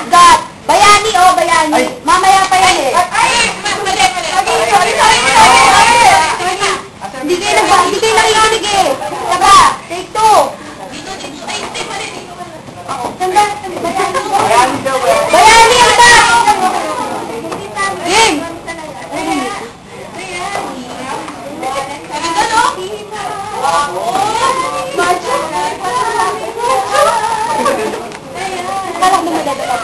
Got! Bayani, oh, bayani. Mamaya pa yan eh. Hindi kayo nakikinig eh. Saba, take two. Bayani ang ba? Game! Kalak mo nagdadala.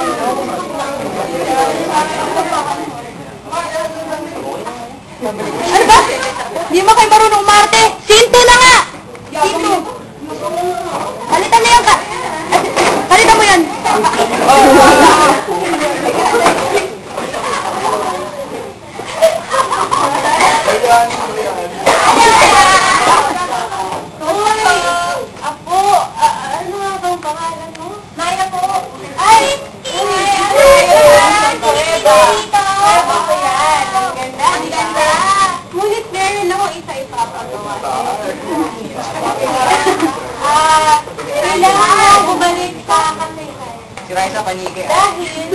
Ano ba? Di mo kayo marunong umarte. Sinto na nga! Sinto. Kalitan mo yan ka. Kalitan mo yan. Apo, ano nga bang pangalan mo? Maya po. Ay! Ang ganda. Ngunit meron ako isa-isa pa. Kailangan na bumalik sa kasaysayan. Si Raisa Panike. Dahil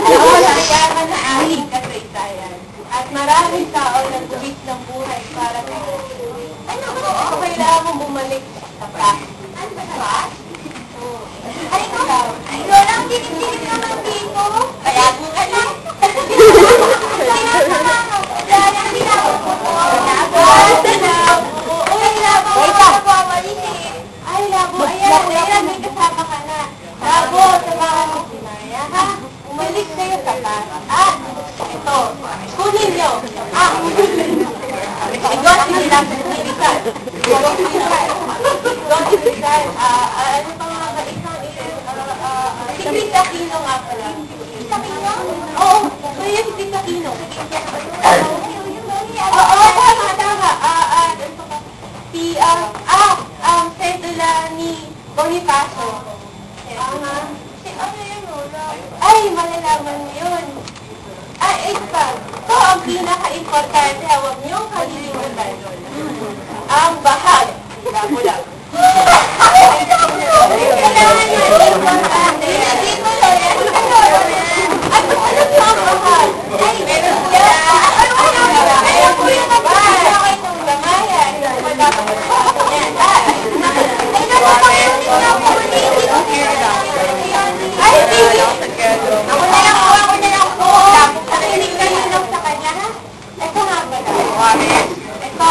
nawalayakan na aking kasaysayan. At maraming tao nagbuwis ng buhay para sa ano ko? Kailangan mo bumalik sa past. Ano ba? Past? Ay, ikaw. Lola, ang tinig-tinig naman dito. Kaya mo ka na. Ay, labo, ayan, may kasama ka na. Labo, samahan mo si Maya, ha? Umalik kayo sa past. Ito, kunin nyo. Igot nila sa sinikat. Ano pa mga kaisang si Chris Aquino nga pala. Chris Aquino? Oo, so yun si Chris Aquino. Oo, tama. Si, Cedula ni Bonifacio. Si ano yun, Lola? Ay, malalaman mo yun. Ito pa. So, ang pinaka-importante, huwag niyong kalilimutan. Ang bahag. Labo-labo. Kailangan niya importante. Dito, Lola. Ano niyo ang bahag? Ay, meron siya. Ayaw ko yung nagpapalaki ng gamayan. Yan. Ay, napapakasin niyo ako. Ay, sige. Ako na lang po. Nakinig kayo lang sa kanya, ha? Ito nga ba? Ito.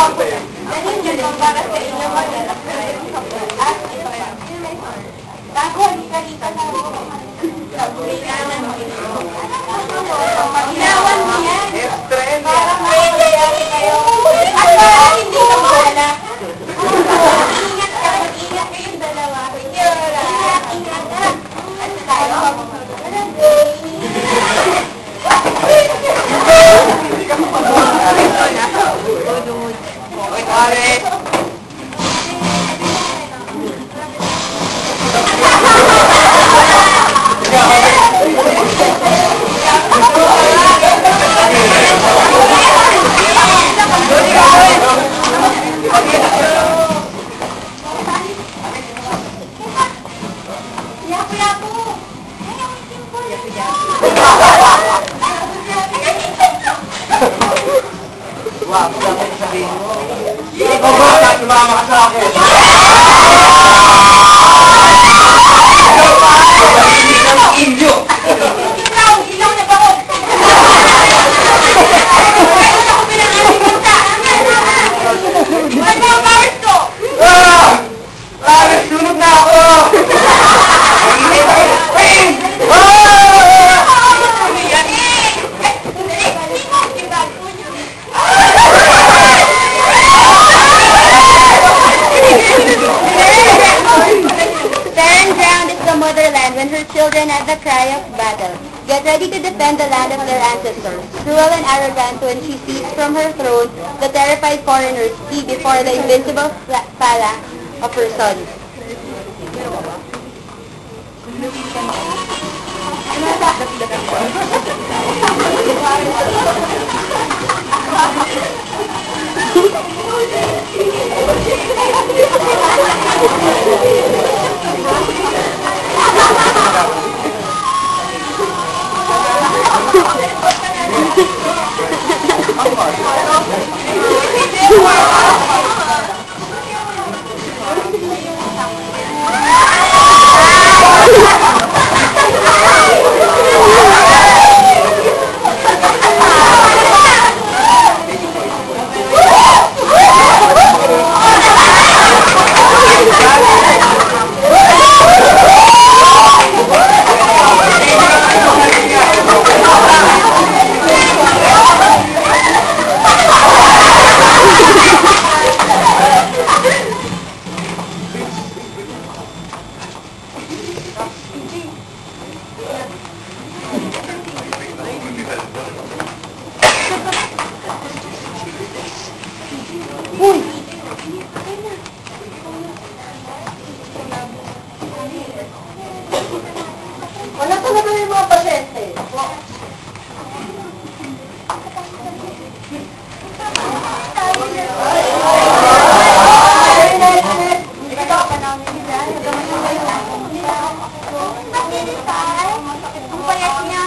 Dahil yun ang para sa inyo malalak na rin sa buwan. Bago, halika na ako. Kailangan mo ito. Ginawan mo yan. Para malayari kayo. At para hindi ka mahala. Ingat ka. Ingat kayong dalawa. Ingat ka. At tayo. Wow, dapat sabihin mo. Ikaw ba? Sumama ka sa akin. Inyo! Ilaw na ba ako? Ano ako pinangalimita? Ano ang bawis ko? Sunog na ako! Motherland when her children at the cry of battle. Get ready to defend the land of their ancestors. Cruel and arrogant when she sees from her throne the terrified foreigners flee before the invincible phalanx of her sons. Uy! Wala talaga yung mga pasyente. Ang payat niya.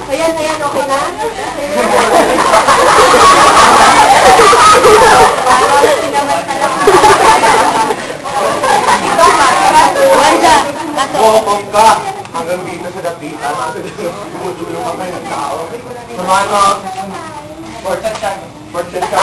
Ayan, ayan, okay na? Bokong ka! Hanggang dito sa dapitan. Tumutulong ka kayo ng tao. Samahan mo. Portet ka. Portet ka.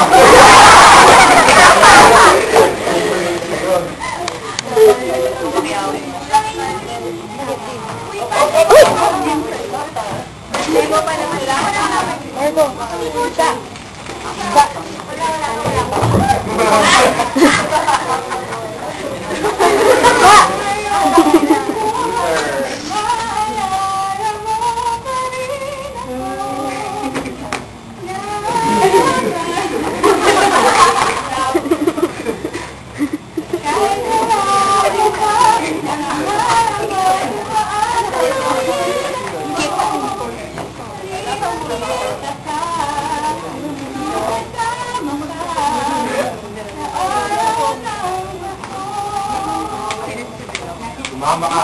Mama ka.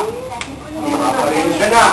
Mama ka rin ka na.